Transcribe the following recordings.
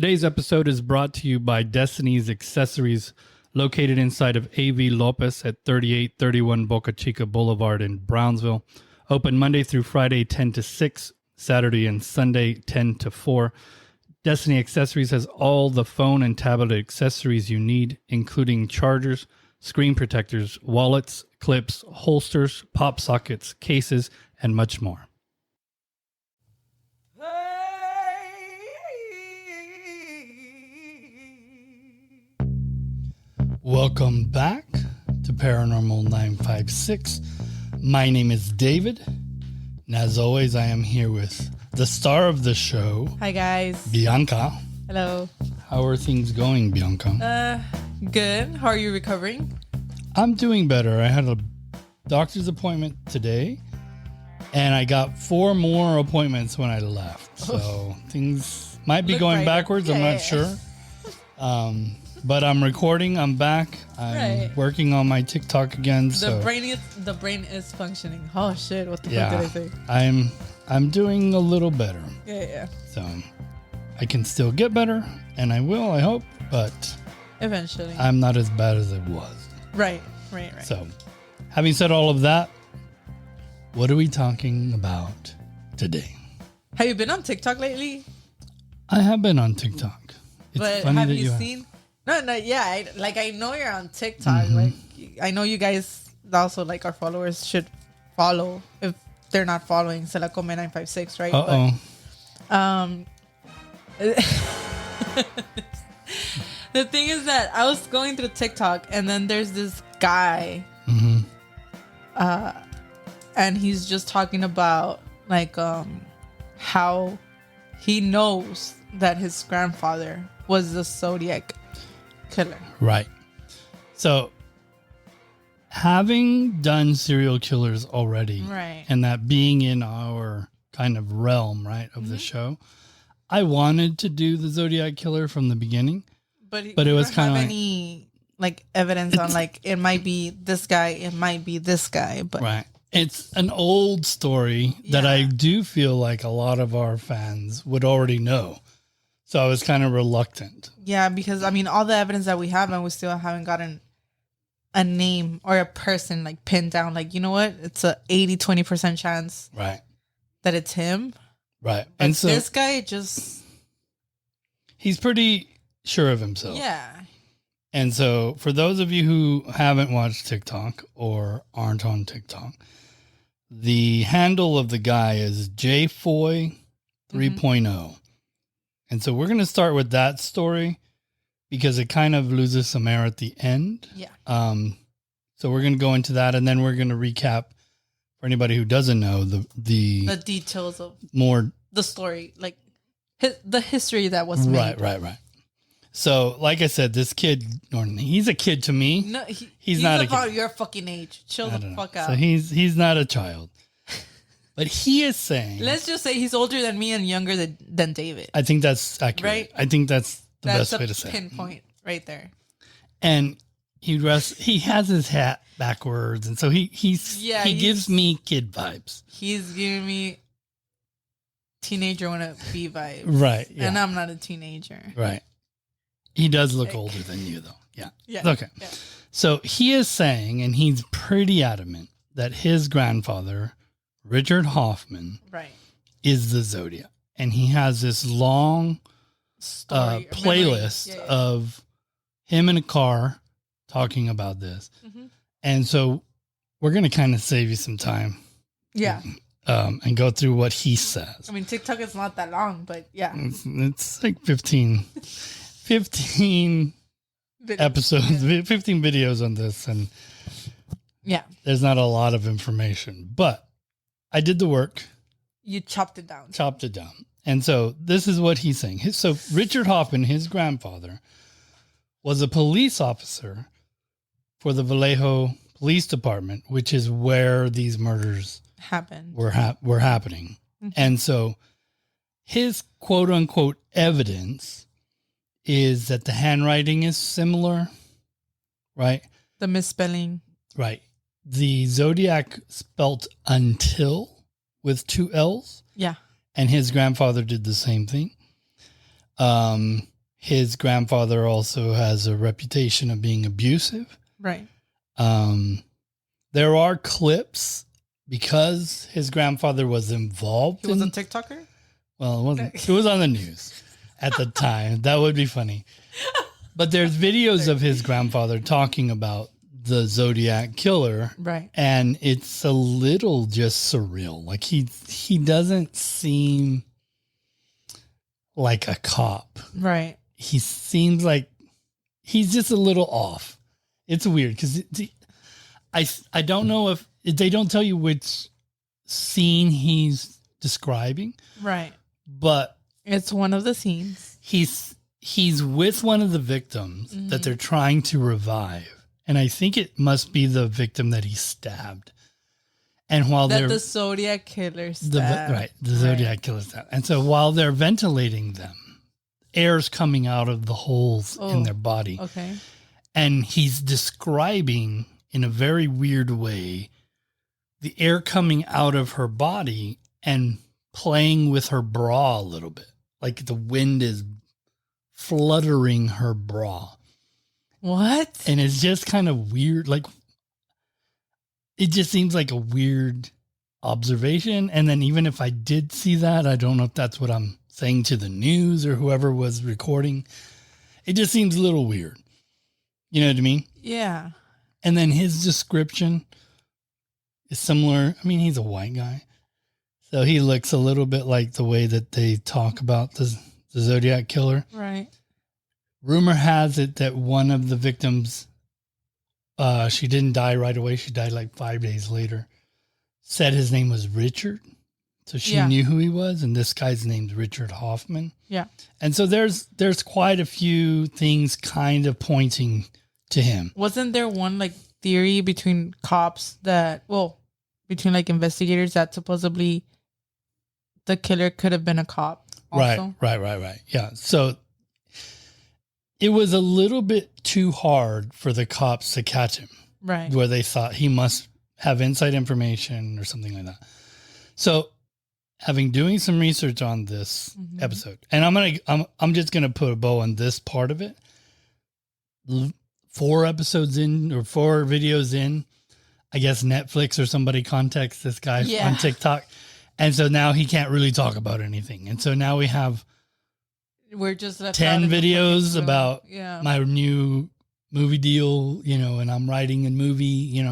Today's episode is brought to you by Destiny's Accessories, located inside of A.V. Lopez at 3831 Boca Chica Boulevard in Brownsville. Open Monday through Friday, 10 to 6, Saturday and Sunday, 10 to 4. Destiny Accessories has all the phone and tablet accessories you need, including chargers, screen protectors, wallets, clips, holsters, pop sockets, cases, and much more. Welcome back to Paranormal 956. My name is David, and as always, I am here with the star of the show. Hi, guys. Bianca. Hello. How are things going, Bianca? Good. How are you recovering? I'm doing better. I had a doctor's appointment today, and I got 4 more appointments when I left. So things might be going backwards. I'm not sure. But I'm recording. I'm back. I'm working on my TikTok again. The brain is functioning. Oh shit! What the fuck did I say? I'm doing a little better. Yeah. So I can still get better, and I will. I hope, but eventually I'm not as bad as it was. Right. So, having said all of that, what are we talking about today? Have you been on TikTok lately? I have been on TikTok. But have you seen? No, yeah. I know you're on TikTok. Mm-hmm. Like, I know you guys also, like, our followers should follow if they're not following. Se la come 956, right? The thing is that I was going through TikTok, and then there's this guy, and he's just talking about how he knows that his grandfather was the Zodiac killer. Right. So, having done serial killers already, right, and that being in our kind of realm, right, of the show, I wanted to do the Zodiac killer from the beginning, but it was kind of any evidence on it might be this guy, it might be this guy, but right. It's an old story that I do feel like a lot of our fans would already know. So I was kind of reluctant. Yeah, because all the evidence that we have, and we still haven't gotten a name or a person pinned down. You know what? It's a 80-20% chance, right, that it's him. Right, But and so this guy he's pretty sure of himself. Yeah. And so for those of you who haven't watched TikTok or aren't on TikTok, the handle of the guy is jfoy 3.0. And so we're going to start with that story because it kind of loses some air at the end. Yeah. So we're going to go into that, and then we're going to recap for anybody who doesn't know the details of the story, the history that was made. Right. So, like I said, this kid, he's a kid to me. No, he's not about a kid. your fucking age. Chill the fuck out. So he's not a child. But he is saying... Let's just say he's older than me and younger than David. I think that's accurate. Right? I think that's the best way to say it. That's a pinpoint right there. And he has his hat backwards, and so he gives me kid vibes. He's giving me teenager wannabe vibes. Right. Yeah. And I'm not a teenager. Right. He does look older than you, though. Yeah. Yeah. Okay. Yeah. So he is saying, and he's pretty adamant, that his grandfather, Richard Hoffman, right, is the Zodiac. And he has this long playlist of him in a car talking about this. Mm-hmm. And so we're going to kind of save you some time. Yeah. And go through what he says. TikTok is not that long, but yeah. It's like 15 episodes, 15 videos on this. And yeah, there's not a lot of information, but I did the work. You chopped it down. And so this is what he's saying. So Richard Hoffman, his grandfather, was a police officer for the Vallejo Police Department, which is where these murders were happening. Mm-hmm. And so his quote unquote evidence is that the handwriting is similar, right? The misspelling. Right. The Zodiac spelt until with 2 L's. Yeah. And his grandfather did the same thing. His grandfather also has a reputation of being abusive. Right. There are clips because his grandfather was involved. He was a TikToker? Well, it wasn't. It was on the news at the time. That would be funny. But there's videos of his grandfather talking about the Zodiac killer. Right. And it's a little just surreal. Like he doesn't seem like a cop. Right. He seems like he's just a little off. It's weird because I don't know if they don't tell you which scene he's describing. Right. But it's one of the scenes. He's with one of the victims that they're trying to revive. And I think it must be the victim that he stabbed. And while the Zodiac killer stabbed. The Zodiac killer stabbed. And so while they're ventilating them, air's coming out of the holes in their body. Okay. And he's describing in a very weird way the air coming out of her body and playing with her bra a little bit. Like the wind is fluttering her bra. What? And it's just kind of weird. Like, it just seems like a weird observation. And then even if I did see that, I don't know if that's what I'm saying to the news or whoever was recording. It just seems a little weird. You know what I mean? Yeah. And then his description is similar. I mean, he's a white guy. So he looks a little bit like the way that they talk about the Zodiac killer. Right. Rumor has it that one of the victims, she didn't die right away. She died like 5 days later. Said his name was Richard. So she knew who he was. And this guy's name's Richard Hoffman. Yeah. And so there's quite a few things kind of pointing to him. Wasn't there one like theory between cops between like investigators that supposedly the killer could have been a cop also? Right. Yeah. So it was a little bit too hard for the cops to catch him. Right. Where they thought he must have inside information or something like that. So doing some research on this episode, and I'm just going to put a bow on this part of it. 4 episodes in or 4 videos in, I guess Netflix or somebody contacts this guy on TikTok. And so now he can't really talk about anything. And so now we're just 10 videos about my new movie deal, and I'm writing a movie,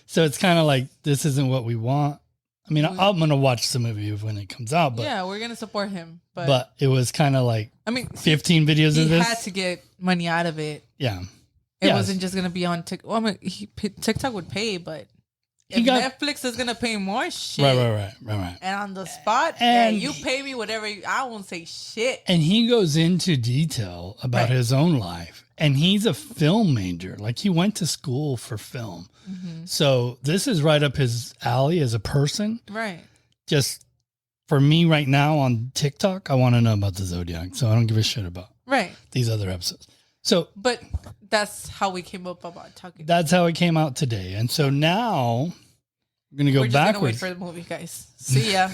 so it's kind of like, this isn't what we want. I mean, I'm going to watch the movie when it comes out, but yeah, we're going to support him, but it was kind of like, 15 videos of this. He had to get money out of it. Yeah. It wasn't just going to be on TikTok. Well, TikTok would pay, but Netflix is going to pay more shit. Right. And on the spot, and you pay me whatever, I won't say shit. And he goes into detail about his own life. And he's a film major. Like, he went to school for film. Mm-hmm. So this is right up his alley as a person. Right. Just for me right now on TikTok, I want to know about the Zodiac. So I don't give a shit about these other episodes. So, but that's how we came up about talking. That's how it came out today. And so now we're going to go backwards. We're just going to wait for the movie, guys. See ya.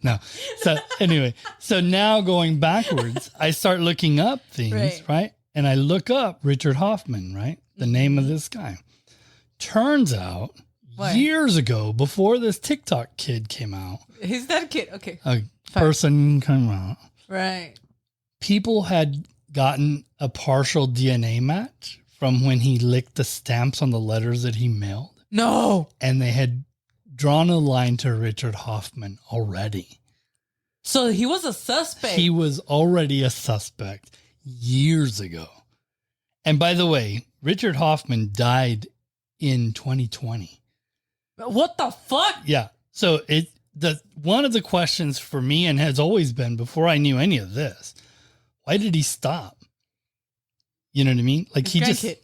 No. So anyway, so now going backwards, I start looking up things, right? And I look up Richard Hoffman, right? The name of this guy. Turns out years ago, before this TikTok kid came out. Is that a kid? Okay. A person came out. Right. People had gotten a partial DNA match from when he licked the stamps on the letters that he mailed. No. And they had drawn a line to Richard Hoffman already. So he was a suspect. He was already a suspect years ago. And by the way, Richard Hoffman died in 2020. What the fuck? Yeah. So one of the questions for me, and has always been before I knew any of this, why did he stop? You know what I mean? Like His grandkid.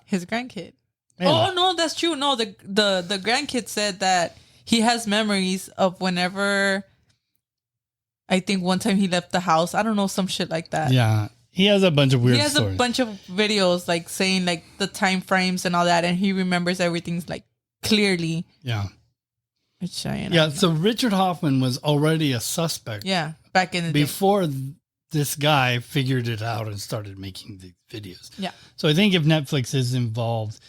His grandkid. Maybe. Oh no, that's true. No, the grandkid said that he has memories of whenever, I think one time he left the house. I don't know, some shit like that. Yeah. He has a bunch of weird stories. He has a bunch of videos like saying like the time frames and all that, and he remembers everything's like clearly. Yeah. So Richard Hoffman was already a suspect. Yeah. Back in the before this guy figured it out and started making the videos. Yeah. So I think if Netflix is involved,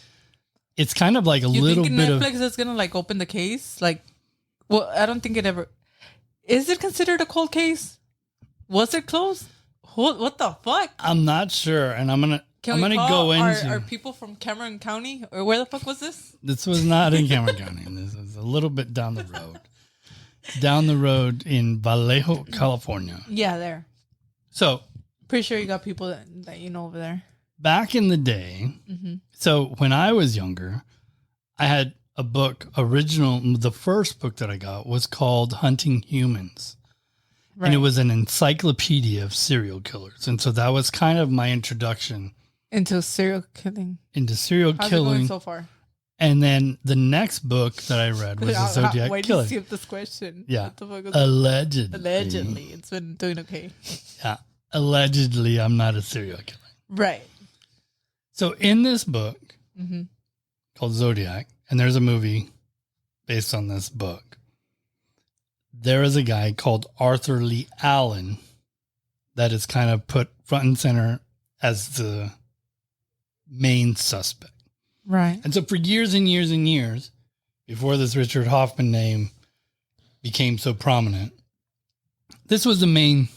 it's kind of like a you little think bit Netflix is gonna like open the case? Like, well, I don't think it ever. Is it considered a cold case? Was it closed? What the fuck? I'm not sure, and I'm gonna go into our people from Cameron County, or where the fuck was this? This was not in Cameron County. This is a little bit down the road. Down the road in Vallejo, California. Yeah, there. So, pretty sure you got people that you know over there. Back in the day, so when I was younger, I had a book, the first book that I got was called Hunting Humans. Right. And it was an encyclopedia of serial killers. And so that was kind of my introduction. Into serial killing. How's it going so far? And then the next book that I read was the Zodiac Why Killer. Why did you skip this question? Yeah. Allegedly. Allegedly. It's been doing okay. Yeah. Allegedly, I'm not a serial killer. Right. So in this book called Zodiac, and there's a movie based on this book, there is a guy called Arthur Lee Allen that is kind of put front and center as the main suspect. Right. And so for years and years and years, before this Richard Hoffman name became so prominent, this was the main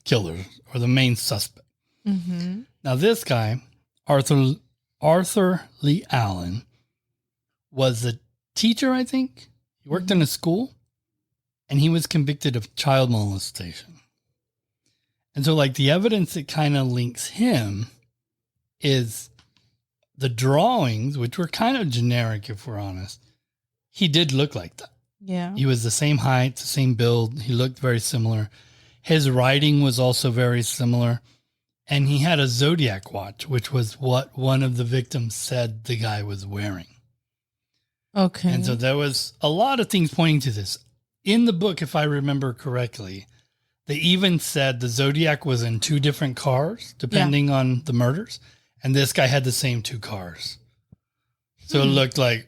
killer or the main suspect. Now this guy, Arthur Lee Allen, was a teacher, I think. He worked in a school, and he was convicted of child molestation. And so like the evidence that kind of links him is the drawings, which were kind of generic, if we're honest. He did look like that. Yeah. He was the same height, the same build. He looked very similar. His writing was also very similar. And he had a Zodiac watch, which was what one of the victims said the guy was wearing. Okay. And so there was a lot of things pointing to this. In the book, if I remember correctly, they even said the Zodiac was in 2 different cars, depending on the murders. And this guy had the same 2 cars. So it looked like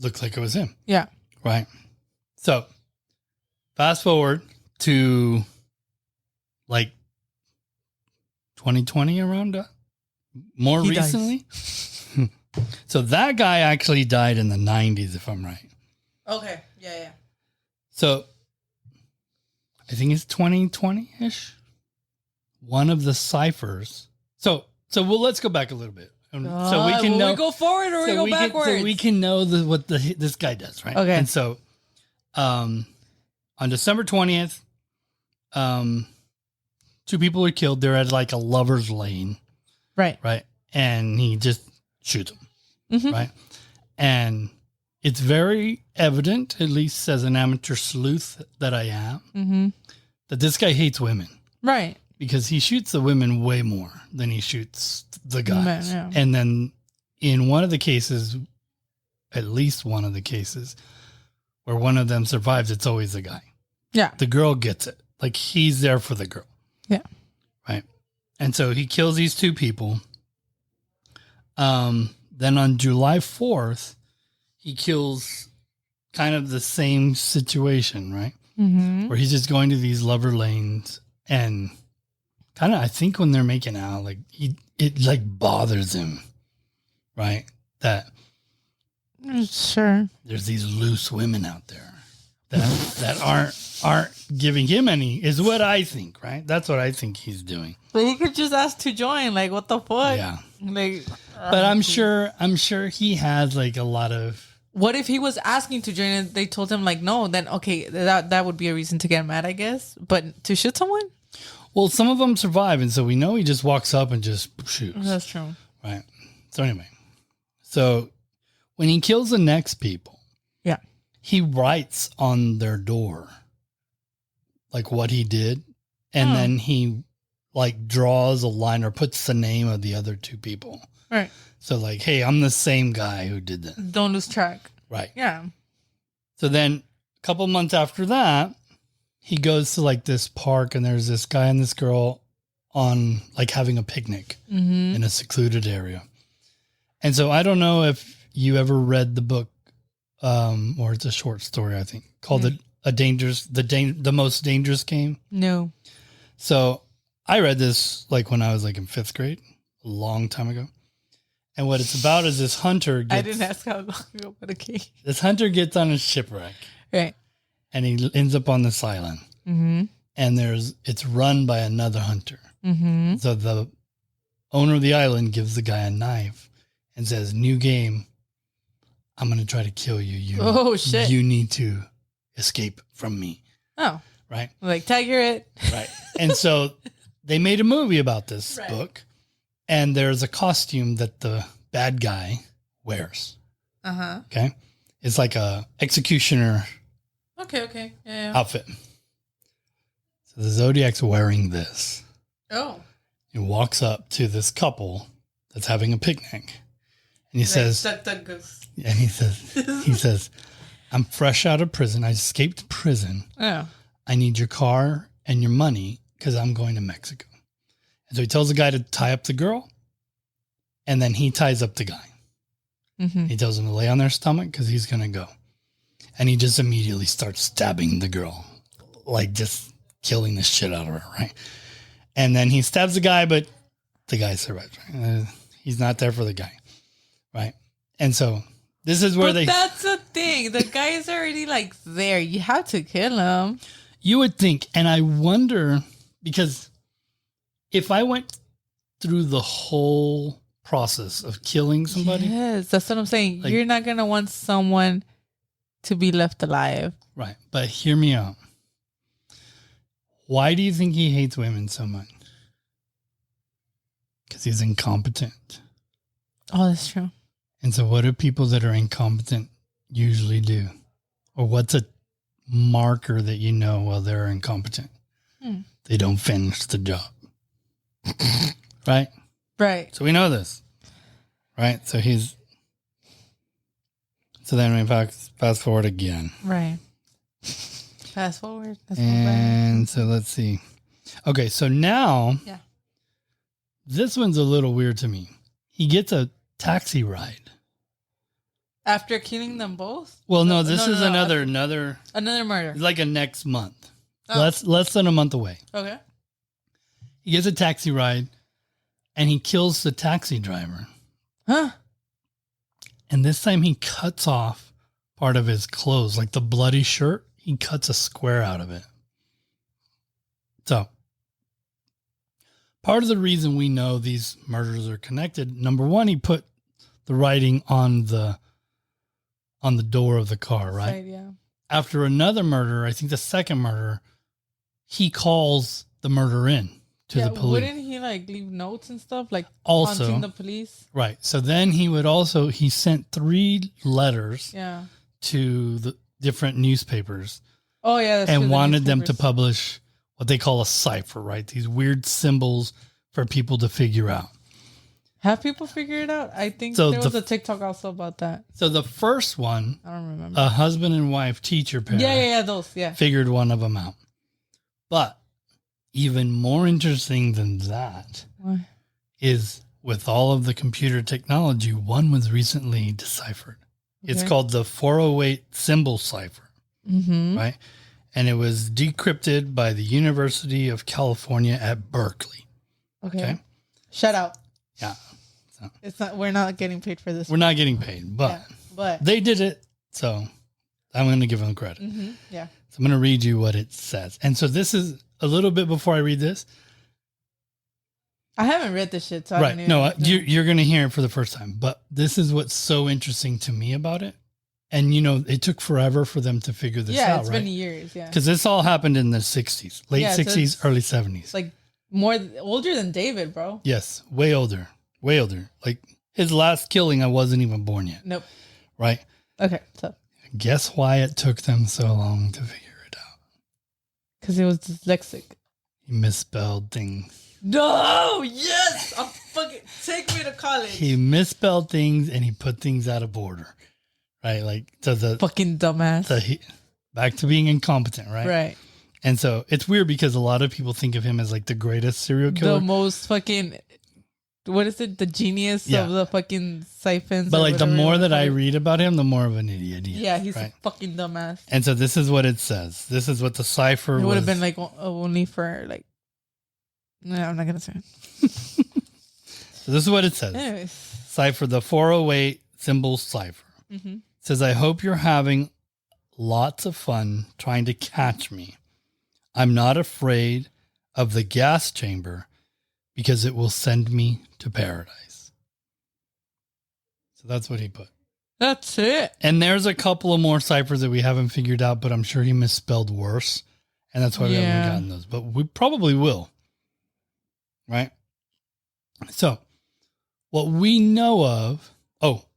it was him. Yeah. Right. So fast forward to like 2020 around more recently. So that guy actually died in the 90s, if I'm right. Okay. Yeah. So I think it's 2020-ish. One of the ciphers. So let's go back a little bit. So we can know. We go forward or we go backwards? So we can know what this guy does, right? Okay. And so on December 20th, 2 people were killed. They're at like a lover's lane. Right. Right. And he just shoots them. Right. And it's very evident, at least as an amateur sleuth that I am, that this guy hates women. Right. Because he shoots the women way more than he shoots the guys. Man, yeah. And then in one of the cases, at least one of the cases, where one of them survives, it's always the guy. Yeah. The girl gets it. Like he's there for the girl. Yeah. Right. And so he kills these 2 people. Then on July 4th, he kills kind of the same situation, right? Where he's just going to these lover lanes and kind of, I think when they're making out, like it like bothers him, right? That sure there's these loose women out there that aren't giving him any, is what I think, right? That's what I think he's doing. But he could just ask to join, like what the fuck? Yeah. Like, but I'm sure he has like a lot of. What if he was asking to join and they told him like no? Then okay, that would be a reason to get mad, I guess. But to shoot someone? Well, some of them survive, and so we know he just walks up and just shoots. That's true. Right. So anyway, so when he kills the next people, he writes on their door like what he did, and then he like draws a line or puts the name of the other 2 people. Right. So like, hey, I'm the same guy who did this. Don't lose track. Right. Yeah. So then a couple months after that, he goes to like this park and there's this guy and this girl on like having a picnic in a secluded area. And so I don't know if you ever read the book, or it's a short story, I think, called the most dangerous game? No. So I read this like when I was like in 5th grade, a long time ago. And what it's about is this hunter I didn't ask how long ago, but okay. This hunter gets on a shipwreck. Right. And he ends up on this island. Mm-hmm. And it's run by another hunter. Mm-hmm. So the owner of the island gives the guy a knife and says, "New game. I'm going to try to kill you. Shit. You need to escape from me." Oh. Right. Like, Tiger it. Right. And so they made a movie about this book. And there's a costume that the bad guy wears. Uh-huh. Okay. It's like a executioner Okay. Yeah. outfit. So the Zodiac's wearing this. Oh. He walks up to this couple that's having a picnic. And he says, he says, "I'm fresh out of prison. I escaped prison. Oh. I need your car and your money because I'm going to Mexico." And so he tells the guy to tie up the girl. And then he ties up the guy. Mm-hmm. He tells him to lay on their stomach because he's going to go. And he just immediately starts stabbing the girl. Like just killing the shit out of her, right? And then he stabs the guy, but the guy survives. Right? He's not there for the guy, right? And so this is where that's the thing. The guy is already like there. You have to kill him. You would think. And I wonder, because if I went through the whole process of killing somebody. Yes, that's what I'm saying. Like, you're not going to want someone to be left alive. Right. But hear me out. Why do you think he hates women so much? Because he's incompetent. Oh, that's true. And so what do people that are incompetent usually do? Or what's a marker that you know, well, they're incompetent? They don't finish the job. Right? Right. So we know this. Right? So then we fast forward again. Right. Fast forward. And so let's see. Okay, so now this one's a little weird to me. He gets a taxi ride. After killing them both? Well, no, this is another murder. Like a next month. Oh. Less than a month away. Okay. He gets a taxi ride and he kills the taxi driver. Huh? And this time he cuts off part of his clothes, like the bloody shirt. He cuts a square out of it. So part of the reason we know these murders are connected, number one, he put the writing on the door of the car, right? Right, yeah. After another murder, I think the second murder, he calls the murder in to the police. Wouldn't he like leave notes and stuff, like also haunting the police? Right. So then he sent 3 letters to the different newspapers. Oh yeah. And wanted them to publish what they call a cipher, right? These weird symbols for people to figure out. Have people figured it out? I think there was a TikTok also about that. So the first one, I don't remember. A husband and wife teacher pair. Those figured one of them out. But even more interesting than that is with all of the computer technology, one was recently deciphered. Okay. It's called the 408 symbol cipher, right? And it was decrypted by the University of California at Berkeley. Okay. Shout out. Yeah. So, we're not getting paid for this. We're not getting paid, but they did it. So I'm going to give them credit. Yeah. So I'm going to read you what it says. And so this is a little bit before I read this. I haven't read this shit. So right. No, you're going to hear it for the first time. But this is what's so interesting to me about it. And, it took forever for them to figure this out, Yeah, it's been years, Because this all happened in the 60s, late 60s, early 70s. Like older than David, bro. Yes, way older. Way older. Like his last killing, I wasn't even born yet. Nope. Right? Okay, so. Guess why it took them so long to figure it out? Because he was dyslexic. He misspelled things. No! Yes! Take me to college. He misspelled things and he put things out of order. Right? Like, so the fucking dumbass. Back to being incompetent, right? Right. And so it's weird because a lot of people think of him as like the greatest serial killer. The most fucking what is it? The genius of the fucking siphons. But like the more that I read about him, the more of an idiot he is. Yeah, he's a fucking dumbass. And so this is what it says. This is what the cipher was. It would have been like only for like. No, I'm not gonna say it. So this is what it says. Anyways. Cipher, the 408 symbol cipher. Mm-hmm. It says, I hope you're having lots of fun trying to catch me. I'm not afraid of the gas chamber because it will send me to paradise. So that's what he put. That's it. And there's a couple of more ciphers that we haven't figured out, but I'm sure he misspelled worse. And that's why we haven't gotten those. But we probably will. Right? So what we know of,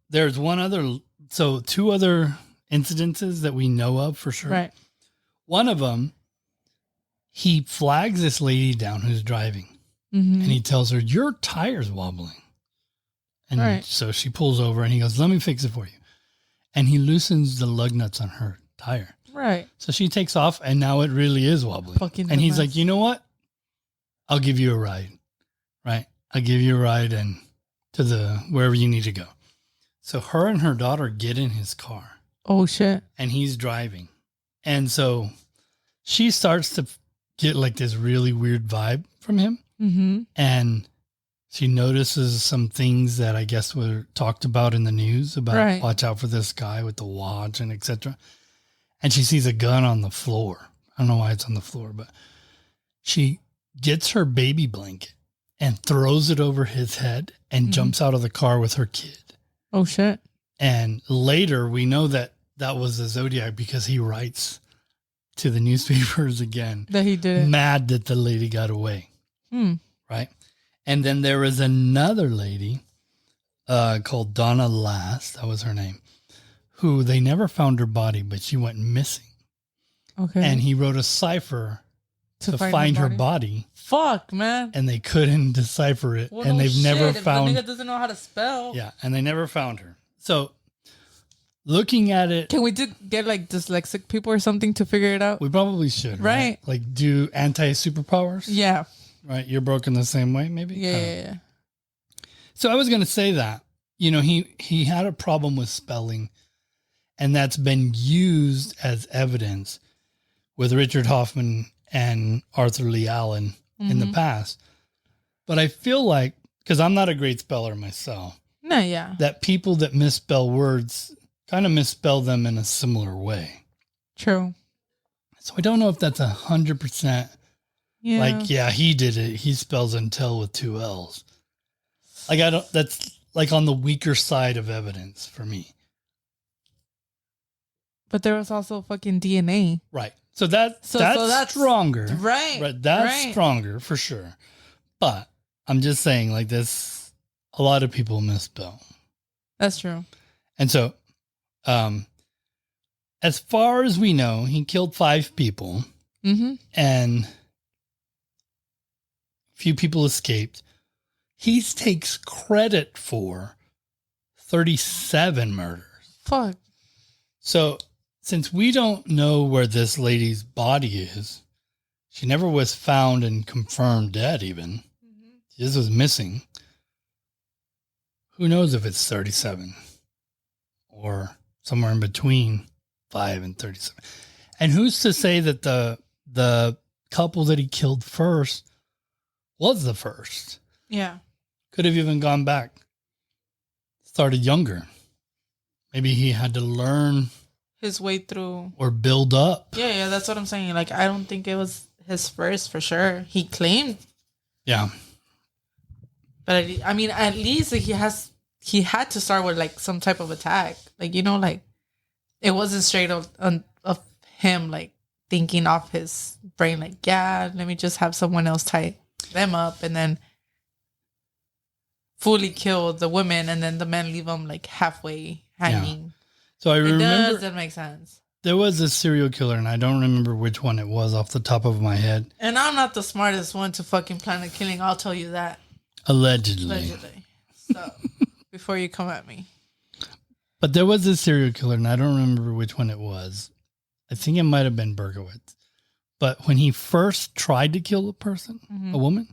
there's one other, so 2 other incidences that we know of for sure. Right. One of them, he flags this lady down who's driving. Mm-hmm. And he tells her, your tire's wobbling. And so she pulls over and he goes, let me fix it for you. And he loosens the lug nuts on her tire. Right. So she takes off and now it really is wobbling. And he's like, you know what? I'll give you a ride. Right. I'll give you a ride and to wherever you need to go. So her and her daughter get in his car. Oh, shit. And he's driving. And so she starts to get like this really weird vibe from him. Mm-hmm. And she notices some things that I guess were talked about in the news about watch out for this guy with the watch and etc. And she sees a gun on the floor. I don't know why it's on the floor, but she gets her baby blanket and throws it over his head and jumps out of the car with her kid. Oh, shit. And later we know that was the Zodiac because he writes to the newspapers again. That he did it. Mad that the lady got away. Right? And then there was another lady called Donna Last. That was her name. Who they never found her body, but she went missing. Okay. And he wrote a cipher to find her body. Fuck, man. And they couldn't decipher it. Well, and they've never if found. The nigga doesn't know how to spell. Yeah, and they never found her. So, looking at it, can we get like dyslexic people or something to figure it out? We probably should, right? Like do anti-superpowers. Yeah. Right, you're broken the same way, maybe. Yeah. So I was going to say that he had a problem with spelling, and that's been used as evidence with Richard Hoffman and Arthur Lee Allen in the past. But I feel like, because I'm not a great speller myself, that people that misspell words kind of misspell them in a similar way. True. So I don't know if that's 100%. Yeah. Like, he did it. He spells until with 2 L's. Like, that's like on the weaker side of evidence for me. But there was also fucking DNA. Right. So that's stronger. Right. That's stronger for sure. But I'm just saying, like, this, a lot of people misspell. That's true. And so, as far as we know, he killed 5 people. And few people escaped. He takes credit for 37 murders. Fuck. So, since we don't know where this lady's body is, she never was found and confirmed dead even. She just was missing. Who knows if it's 37 or somewhere in between 5 and 37. And who's to say that the couple that he killed first was the first? Yeah. Could have even gone back. Started younger. Maybe he had to learn his way through or build up. Yeah, that's what I'm saying. Like, I don't think it was his first for sure. He claimed. Yeah. But I mean, at least he had to start with like some type of attack. Like, like it wasn't straight of him like thinking off his brain, like, let me just have someone else tie them up and then fully kill the women and then the men leave them like halfway hanging. Yeah. So I remember it doesn't make sense. There was a serial killer and I don't remember which one it was off the top of my head. And I'm not the smartest one to fucking plan a killing. I'll tell you that. Allegedly. So before you come at me. But there was a serial killer and I don't remember which one it was. I think it might have been Berkowitz. But when he first tried to kill a person, a woman,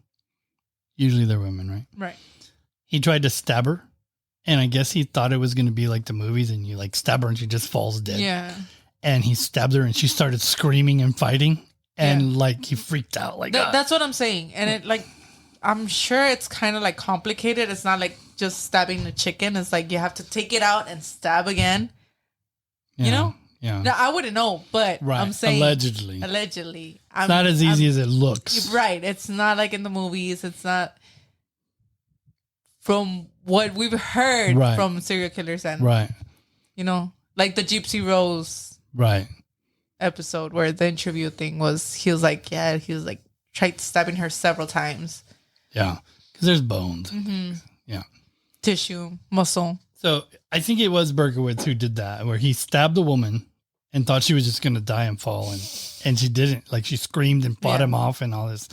usually they're women, right? Right. he tried to stab her. And I guess he thought it was going to be like the movies and you like stab her and she just falls dead. Yeah. And he stabbed her and she started screaming and fighting. And like he freaked out. Like that's what I'm saying. And it like, I'm sure it's kind of like complicated. It's not like just stabbing the chicken. It's like you have to take it out and stab again. Yeah. You know? Yeah. Now, I wouldn't know, but I'm saying allegedly. It's not as easy as it looks. Right. It's not like in the movies. It's not from what we've heard from serial killers and you know, like the Gypsy Rose episode where the interview thing was, he was like tried stabbing her several times. Yeah. Because there's bones. Mm-hmm. Yeah. Tissue, muscle. So I think it was Berkowitz who did that, where he stabbed the woman and thought she was just going to die and fall. And she didn't. Like she screamed and fought him off and all this.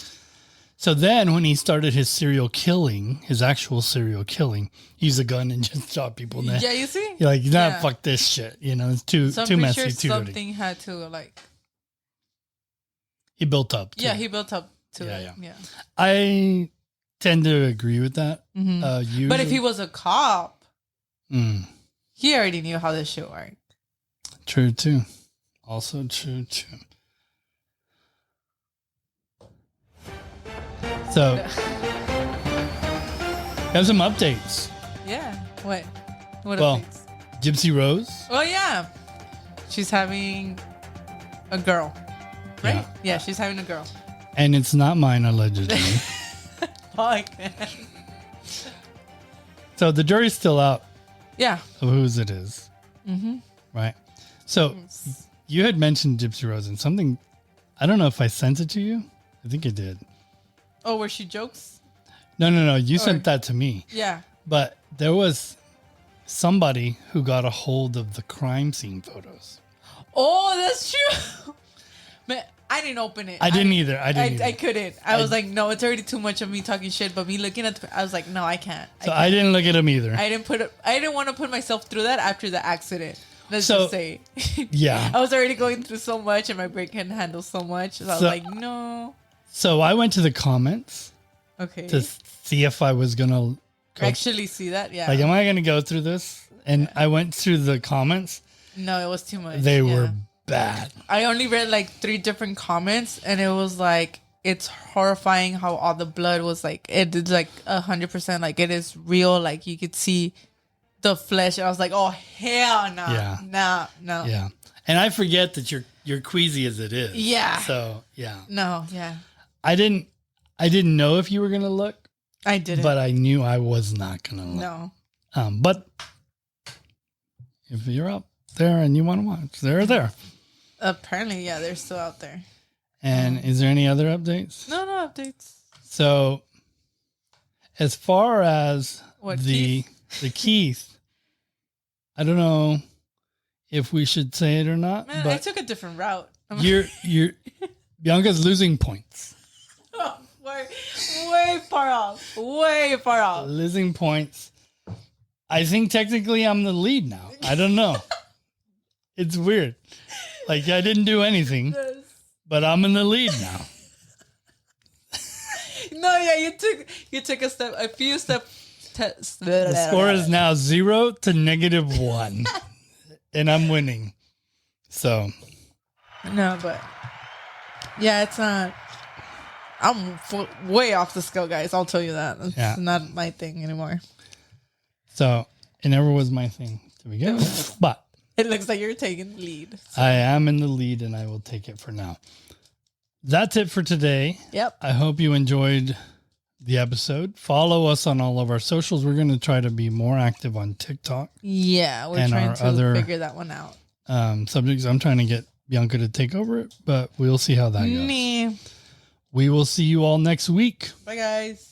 So then when he started his actual serial killing, he used a gun and just shot people. Yeah, you see? You're like, fuck this shit. You know, it's too messy, sure too something dirty. had to like... He built up. He built up to it. Yeah. I tend to agree with that. Mm-hmm. But if he was a cop, he already knew how this shit worked. True, too. Also true, too. So, have some updates. Yeah. What updates? Gypsy Rose. Oh, yeah. She's having a girl. Right? Yeah, she's having a girl. And it's not mine, allegedly. So the jury's still out. Yeah. Of whose it is. Mm-hmm. Right. So you had mentioned Gypsy Rose and something. I don't know if I sent it to you. I think I did. Oh, where she jokes? No. You sent that to me. Yeah. But there was somebody who got a hold of the crime scene photos. Oh, that's true. Man, I didn't open it. I didn't either. I couldn't. I was like, no, it's already too much of me talking shit. But me looking at, I was like, no, I can't. So I didn't look at them either. I didn't want to put myself through that after the accident. Let's just say. Yeah. I was already going through so much and my brain can handle so much. So I was like, no. So I went to the comments. Okay. To see if I was going to actually see that. Yeah. Like, am I going to go through this? And I went through the comments. No, it was too much. They were bad. I only read like 3 different comments and it was like, it's horrifying how all the blood was like, it is like 100%, like it is real. Like you could see the flesh. And I was like, oh, hell no. Yeah. No. Yeah. And I forget that you're queasy as it is. Yeah. So, yeah. No, yeah. I didn't know if you were going to look. I didn't. But I knew I was not going to look. No. But if you're up there and you want to watch, they're there. Apparently, yeah, they're still out there. And is there any other updates? No updates. So, as far as the Keith, I don't know if we should say it or not. Man, but I took a different route. You're Bianca's losing points. Oh, way far off. Way far off. Losing points. I think technically I'm the lead now. I don't know. It's weird. Like I didn't do anything, but I'm in the lead now. No, yeah, you took a few steps. The score is now 0 to -1, and I'm winning. So. No, but yeah, it's not. I'm way off the scale, guys. I'll tell you that. It's not my thing anymore. So it never was my thing to begin with, but it looks like you're taking the lead. So. I am in the lead, and I will take it for now. That's it for today. Yep. I hope you enjoyed the episode. Follow us on all of our socials. We're going to try to be more active on TikTok. Yeah, we're trying to figure that one out. Subjects. I'm trying to get Bianca to take over it, but we'll see how that goes. We will see you all next week. Bye, guys.